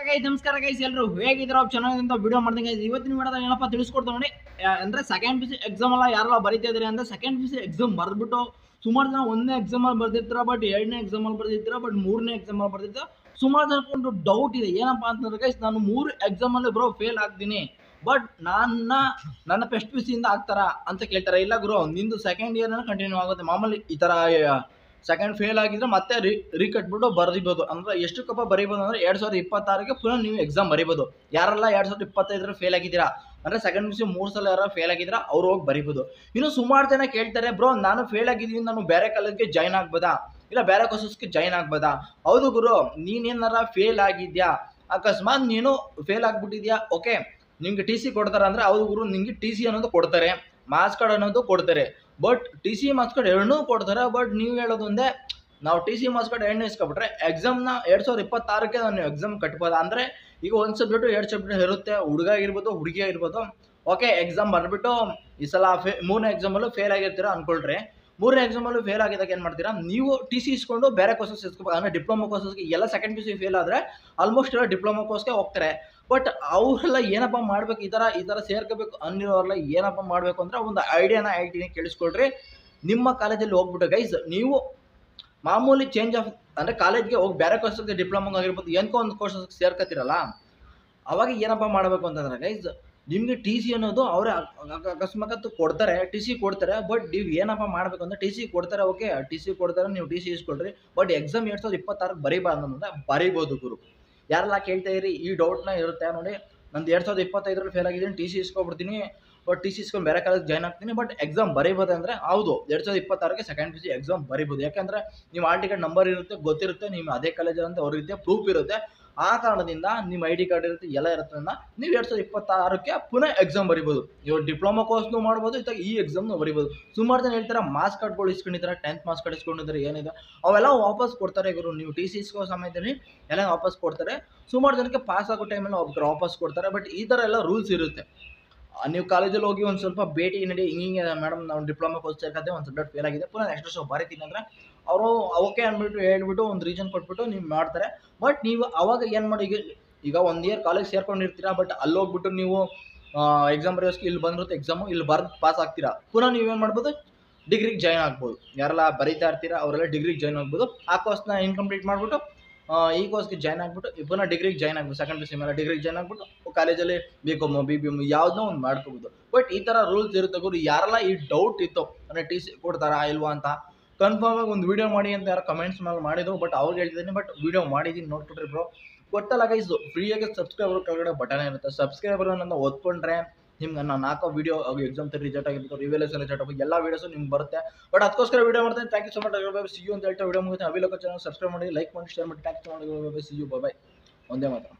guys ನಮಸ್ಕಾರ guys ಎಲ್ಲರೂ ಹೇಗಿದ್ದೀರಾ ಚೆನ್ನಾಗಿಂತ ವಿಡಿಯೋ ಮಾಡ್ತೀನಿ ಗೈಸ್ ಇವತ್ತಿನ ವಿಡಿಯೋದಾಗ ಏನಪ್ಪ ತಿಳಿಸ್ಕೊಡ್ತಾ ನೋಡಿ ಅಂದ್ರೆ ಸೆಕೆಂಡ್ ಪಿ ಸಿ ಎಕ್ಸಾಮ್ ಎಲ್ಲ ಯಾರೆಲ್ಲ ಬರೀತಾ ಇದ್ರಿ ಅಂದ್ರೆ ಸೆಕೆಂಡ್ ಪಿ ಸಿ ಎಕ್ಸಾಮ್ ಬರ್ದ್ಬಿಟ್ಟು ಸುಮಾರು ಜನ ಒಂದನೇ ಎಕ್ಸಾಮ್ ಅಲ್ಲಿ ಬರ್ದಿರ್ತೀರಾ ಬಟ್ ಎರಡನೇ ಎಕ್ಸಾಮ್ ಅಲ್ಲಿ ಬರ್ದಿರ್ತೀರಾ ಬಟ್ ಮೂರನೇ ಎಕ್ಸಾಮ್ ಅಲ್ಲಿ ಬರ್ದಿರ್ತೀರಾ ಸುಮಾರು ಜನಕ್ಕೊಂದು ಡೌಟ್ ಇದೆ ಏನಪ್ಪಾ ಅಂತಂದ್ರೆ ಗೈಸ್ ನಾನು 3 ಎಕ್ಸಾಮ್ ಅಲ್ಲಿ ಬ್ರೋ ಫೇಲ್ ಆಗ್ತೀನಿ ಬಟ್ ನನ್ನ ಫಸ್ಟ್ ಪಿ ಸಿ ಇಂದ ಆಗ್ತಾರಾ ಅಂತ ಕೇಳ್ತಾರೆ ಇಲ್ಲ ಗುರು ನಿಂದು ಸೆಕೆಂಡ್ ಇಯರ್ ಕಂಟಿನ್ಯೂ ಆಗುತ್ತೆ ಮಾಮೂಲಿ ಈ ತರ ಸೆಕೆಂಡ್ ಫೇಲ್ ಆಗಿದ್ರೆ ಮತ್ತೆ ರೀಕಟ್ಬಿಟ್ಟು ಬರೀಬೋದು ಅಂದ್ರೆ ಎಷ್ಟಕ್ಕಪ್ಪ ಬರೀಬೋದು ಅಂದ್ರೆ 2026ಗೆ ಪುನಃ ನೀವು ಎಕ್ಸಾಮ್ ಬರೀಬೋದು ಯಾರೆಲ್ಲ 2025 ಫೇಲ್ ಆಗಿದ್ದೀರಾ ಅಂದ್ರೆ ಸೆಕೆಂಡ್ ಪಿ ಸಿ 3 ಸಲ ಯಾರು ಫೇಲ್ ಆಗಿದ್ದೀರಾ ಅವ್ರು ಹೋಗಿ ಬರೀಬೋದು ಇನ್ನು ಸುಮಾರು ಜನ ಕೇಳ್ತಾರೆ ಬ್ರೋ ನಾನು ಫೇಲ್ ಆಗಿದ್ದೀನಿ ನಾನು ಬೇರೆ ಕಾಲೇಜ್ಗೆ ಜಾಯ್ನ್ ಆಗ್ಬೋದಾ ಇಲ್ಲ ಬೇರೆ ಕೋರ್ಸಸ್ಗೆ ಜಾಯ್ನ್ ಆಗ್ಬೋದಾ ಹೌದು ಗುರು ನೀನೇನಾರ ಫೇಲ್ ಆಗಿದ್ಯಾ ಅಕಸ್ಮಾತ್ ನೀನು ಫೇಲ್ ಆಗ್ಬಿಟ್ಟಿದ್ಯಾ ಓಕೆ ನಿಮ್ಗೆ ಟಿ ಸಿ ಕೊಡ್ತಾರೆ ಅಂದ್ರೆ ಹೌದು ಗುರು ನಿಂಗೆ ಟಿ ಸಿ ಅನ್ನೋದು ಕೊಡ್ತಾರೆ ಮಾರ್ಕ್ಸ್ ಕಾರ್ಡ್ ಅನ್ನೋದು ಕೊಡ್ತಾರೆ but T C marks card ಎರಡನ್ನೂ ಕೊಡ್ತಾರೆ ಬಟ್ ನೀವು ಹೇಳೋದು ಒಂದೇ ನಾವು ಟಿ ಸಿ ಮಾರ್ಕ್ಸ್ ಕಾರ್ಡ್ ಎರಡನೇ ಇಸ್ಕೊಬಿಟ್ರೆ ಎಕ್ಸಾಮ್ನ 2026ಕ್ಕೆ ನಾನು ಎಕ್ಸಾಮ್ ಕಟ್ಬೋದು ಅಂದರೆ ಈಗ ಒಂದು ಸಬ್ಜೆಕ್ಟು 2 ಸಬ್ಜೆಕ್ಟ್ ಇರುತ್ತೆ ಹುಡುಗ ಆಗಿರ್ಬೋದು ಹುಡುಗಿ ಆಗಿರ್ಬೋದು ಓಕೆ ಎಕ್ಸಾಮ್ ಬರ್ಬಿಟ್ಟು ಈ ಸಲ ಮೂರನೇ ಎಕ್ಸಾಮಲ್ಲೂ ಫೇಲ್ ಆಗಿರ್ತೀರಾ ಅಂದ್ಕೊಳ್ರಿ ಮೂರನೇ ಎಕ್ಸಾಮಲ್ಲೂ ಫೇಲ್ ಆಗಿದಾಗ ಏನು ಮಾಡ್ತೀರಾ ನೀವು ಟಿ ಸಿ ಇಸ್ಕೊಂಡು ಬೇರೆ ಕೋರ್ಸಸ್ ಇಸ್ಕೋಬೇಕು ಅಂದರೆ ಡಿಪ್ಲೊಮಾ ಕೋರ್ಸಸ್ಗೆ ಎಲ್ಲ ಸೆಕೆಂಡ್ ಪಿ ಸಿ ಫೇಲ್ ಆದರೆ ಆಲ್ಮೋಸ್ಟ್ ಎಲ್ಲ ಡಿಪ್ಲೊಮಾ ಕೋರ್ಸ್ಗೆ ಹೋಗ್ತಾರೆ ಬಟ್ ಅವರೆಲ್ಲ ಏನಪ್ಪ ಮಾಡ್ಬೇಕು ಈ ಥರ ಸೇರ್ಕೋಬೇಕು ಅನ್ನೋರೆಲ್ಲ ಏನಪ್ಪ ಮಾಡಬೇಕು ಅಂದರೆ ಒಂದು ಐಡಿಯಾನ ಹೇಳ್ತೀನಿ ಕೇಳಿಸ್ಕೊಳ್ರಿ ನಿಮ್ಮ ಕಾಲೇಜಲ್ಲಿ ಹೋಗ್ಬಿಟ್ಟು ಗೈಸ್ ನೀವು ಮಾಮೂಲಿ ಚೇಂಜ್ ಆಫ್ ಅಂದರೆ ಕಾಲೇಜ್ಗೆ ಹೋಗಿ ಬೇರೆ ಕೋರ್ಸಸ್ಗೆ ಡಿಪ್ಲೊಮಾ ಆಗಿರ್ಬೋದು ಏನಕ್ಕೋ ಒಂದು ಕೋರ್ಸಸ್ಗೆ ಸೇರ್ಕೊತಿರಲ್ಲ ಅವಾಗ ಏನಪ್ಪ ಮಾಡಬೇಕು ಅಂತಂದ್ರೆ ಗೈಸ್ ನಿಮಗೆ ಟಿ ಸಿ ಅನ್ನೋದು ಅವರೇ ಅಕಸ್ಮಾತ್ ಕೊಡ್ತಾರೆ ಟಿ ಸಿ ಕೊಡ್ತಾರೆ ಬಟ್ ನೀವು ಏನಪ್ಪ ಮಾಡಬೇಕು ಅಂದರೆ ಟಿ ಸಿ ಕೊಡ್ತಾರೆ ಓಕೆ ಟಿ ಸಿ ಕೊಡ್ತಾರೆ ನೀವು ಟಿ ಸಿ ಇಸ್ಕೊಳ್ರಿ ಬಟ್ ಎಕ್ಸಾಮ್ 2026 ಬರೀಬಾರ್ದು ಅಂದರೆ ಬರೀಬೋದು ಗುರು ಯಾರೆಲ್ಲ ಕೇಳ್ತಾ ಇರಿ ಈ ಡೌಟ್ನ ಇರುತ್ತೆ ನೋಡಿ ನಂದು 2025 ಫೇಲ್ ಆಗಿದ್ದೀನಿ ಟಿ ಸಿ ಇಸ್ಕೊಬಿಡ್ತೀನಿ ಬಟ್ ಟಿ ಸಿ ಇಸ್ಕೊಂಡು ಬೇರೆ ಕಾಲೇಜ್ ಜಾಯ್ನ್ ಆಗ್ತೀನಿ ಬಟ್ ಎಕ್ಸಾಮ್ ಬರೀಬೋದು ಅಂದರೆ ಹೌದು 2026ಕ್ಕೆ ಸೆಕೆಂಡ್ ಪಿ ಸಿ ಎಕ್ಸಾಮ್ ಬರೀಬೋದು ಯಾಕೆಂದರೆ ನೀವು ಆಲ್ ಟಿಕೆಟ್ ನಂಬರ್ ಇರುತ್ತೆ ಗೊತ್ತಿರುತ್ತೆ ನೀವು ಅದೇ ಕಾಲೇಜಲ್ಲಿ ಅಂತ ಅವ್ರಿಗೆ ಪ್ರೂಫ್ ಇರುತ್ತೆ ಆ ಕಾರಣದಿಂದ ನಿಮ್ಮ ಐ ಡಿ ಕಾರ್ಡ್ ಇರುತ್ತೆ ಎಲ್ಲ ಇರುತ್ತೆ ನೀವು 2026ಕ್ಕೆ ಪುನಃ ಎಕ್ಸಾಮ್ ಬರೀಬೋದು ಇವಾಗ ಡಿಪ್ಲೊಮಾ ಕೋರ್ಸ್ನು ಮಾಡ್ಬೋದು ಇವಾಗ ಈ ಎಕ್ಸಾಮ್ನು ಬರೀಬೋದು ಸುಮಾರು ಜನ ಹೇಳ್ತಾರೆ ಮಾರ್ಕ್ಸ್ ಕಾರ್ಡ್ಗಳು ಇಸ್ಕೊಂಡಿದ್ದಾರೆ 10th ಮಾರ್ಕ್ಸ್ ಕಾರ್ಡ್ ಇಸ್ಕೊಂಡಿದ್ದಾರೆ ಏನಿದೆ ಅವೆಲ್ಲ ವಾಪಸ್ ಕೊಡ್ತಾರೆ ಗುರು ನೀವು ಟಿ ಸಿ ಇಸ್ಕೋ ಸಮಯದಲ್ಲಿ ಎಲ್ಲ ವಾಪಸ್ ಕೊಡ್ತಾರೆ ಸುಮಾರು ಜನಕ್ಕೆ ಪಾಸ್ ಆಗೋ ಟೈಮಲ್ಲಿ ಒಬ್ಬರು ವಾಪಸ್ ಕೊಡ್ತಾರೆ ಬಟ್ ಈ ಥರ ಎಲ್ಲ ರೂಲ್ಸ್ ಇರುತ್ತೆ ನೀವು ಕಾಲೇಜಲ್ಲಿ ಹೋಗಿ ಒಂದು ಸ್ವಲ್ಪ ಭೇಟಿ ನಡಿ ಹಿಂಗೆ ಮೇಡಮ್ ನಾವು ಡಿಪ್ಲೊಮಾ ಕೋರ್ಸ್ ಸೇರ್ಕತ್ತೆ ಒಂದು ಸಬ್ಜೆಕ್ಟ್ ಫೇಲ್ ಆಗಿದೆ ಪುನಃ ನೆಕ್ಸ್ಟ್ ವರ್ಷ ಬರೀತೀನಿ ಅಂದರೆ ಅವರು ಓಕೆ ಅಂದ್ಬಿಟ್ಟು ಹೇಳ್ಬಿಟ್ಟು ಒಂದು ರೀಸನ್ ಕೊಟ್ಬಿಟ್ಟು ನೀವು ಮಾಡ್ತಾರೆ ಬಟ್ ನೀವು ಅವಾಗ ಏನು ಮಾಡಿ ಈಗ 1 ಇಯರ್ ಕಾಲೇಜ್ ಸೇರ್ಕೊಂಡಿರ್ತೀರಾ ಬಟ್ ಅಲ್ಲಿ ಹೋಗ್ಬಿಟ್ಟು ನೀವು ಎಕ್ಸಾಮ್ ಬರೆಯೋಸ್ಗೆ ಇಲ್ಲಿ ಬಂದಿರುತ್ತೆ ಎಕ್ಸಾಮು ಇಲ್ಲಿ ಬರ್ದು ಪಾಸ್ ಆಗ್ತೀರಾ ಪುನಃ ನೀವೇನು ಮಾಡ್ಬೋದು ಡಿಗ್ರಿಗೆ ಜಾಯ್ನ್ ಆಗ್ಬೋದು ಯಾರೆಲ್ಲ ಬರೀತಾ ಇರ್ತೀರಾ ಅವರೆಲ್ಲ ಡಿಗ್ರಿಗೆ ಜಾಯ್ನ್ ಆಗ್ಬೋದು ಆ ಕೋರ್ಸ್ನ ಇನ್ಕಂಪ್ಲೀಟ್ ಮಾಡಿಬಿಟ್ಟು ಈ ಕೋರ್ಸ್ಗೆ ಜಾಯ್ನ್ ಆಗ್ಬಿಟ್ಟು ಪುನಃ ಡಿಗ್ರಿಗೆ ಜಾಯ್ನ್ ಆಗ್ಬೋದು ಸೆಕೆಂಡ್ ಪಿ ಸಿ ಮೇಲೆ ಡಿಗ್ರಿಗೆ ಜಾಯ್ನ್ ಆಗ್ಬಿಟ್ಟು ಕಾಲೇಜಲ್ಲಿ BCom BBM ಯಾವುದೋ ಒಂದು ಮಾಡ್ಕೋಬೋದು ಬಟ್ ಈ ಥರ ರೂಲ್ಸ್ ಇರುತ್ತೆ ಗುರು ಯಾರೆಲ್ಲ ಈ ಡೌಟ್ ಇತ್ತು ಅಂದರೆ ಟಿ ಸಿ ಕೊಡ್ತಾರಾ ಇಲ್ವಾ ಅಂತ ಕನ್ಫರ್ಮ್ ಆಗಿ ಒಂದು ವೀಡಿಯೋ ಮಾಡಿ ಅಂತ ಯಾರು ಕಮೆಂಟ್ಸ್ ಮೇಲೆ ಮಾಡಿದ್ರು ಬಟ್ ಅವ್ರಿಗೆ ಹೇಳ್ತಿದ್ದೀನಿ ಬಟ್ ವೀಡಿಯೋ ಮಾಡಿದ್ದೀನಿ ನೋಡ್ಬಿಟ್ರಿ ಬ್ರೋ ಗೊತ್ತಲ್ಲ ಗೈಸ್ ಫ್ರೀಯಾಗಿ ಸಬ್ಸ್ಕ್ರೈಬರ್ ಕೆಳಗಡೆ ಬಟನ್ ಇರುತ್ತೆ ಸಬ್ಸ್ಕ್ರೈಬರ್ ನನ್ನ ಒತ್ಕೊಂಡ್ರೆ ನಿಮ್ಗೆ ನಾನು ಹಾಕೋ ವೀಡಿಯೋ ಎಕ್ಸಾಮ್ ರಿಸಲ್ಟ್ ಆಗಿರ್ಬೋದು ರಿವಲ್ಯೂಷನ್ ರಿಸಲ್ಟ್ ಆಗಿರ್ಬೋದು ಎಲ್ಲ ವೀಡಿಯೋಸು ನಿಮ್ಗೆ ಬರುತ್ತೆ ಬಟ್ ಅದಕ್ಕೋಸ್ಕರ ವೀಡಿಯೋ ಮಾಡ್ತೀನಿ thank you so much see you ಅಂತ ಹೇಳ್ತಾ ವೀಡಿಯೋ ಮುಗಿತೀನಿ ಅವಿಲೋಕ ಚಾನಲ್ ಸಬ್ಸ್ಕ್ರೈಬ್ ಮಾಡಿ ಲೈಕ್ ಮಾಡಿ ಶೇರ್ ಮಾಡಿ thank you so much see you bye ಒಂದೇ ಮಾತ್ರ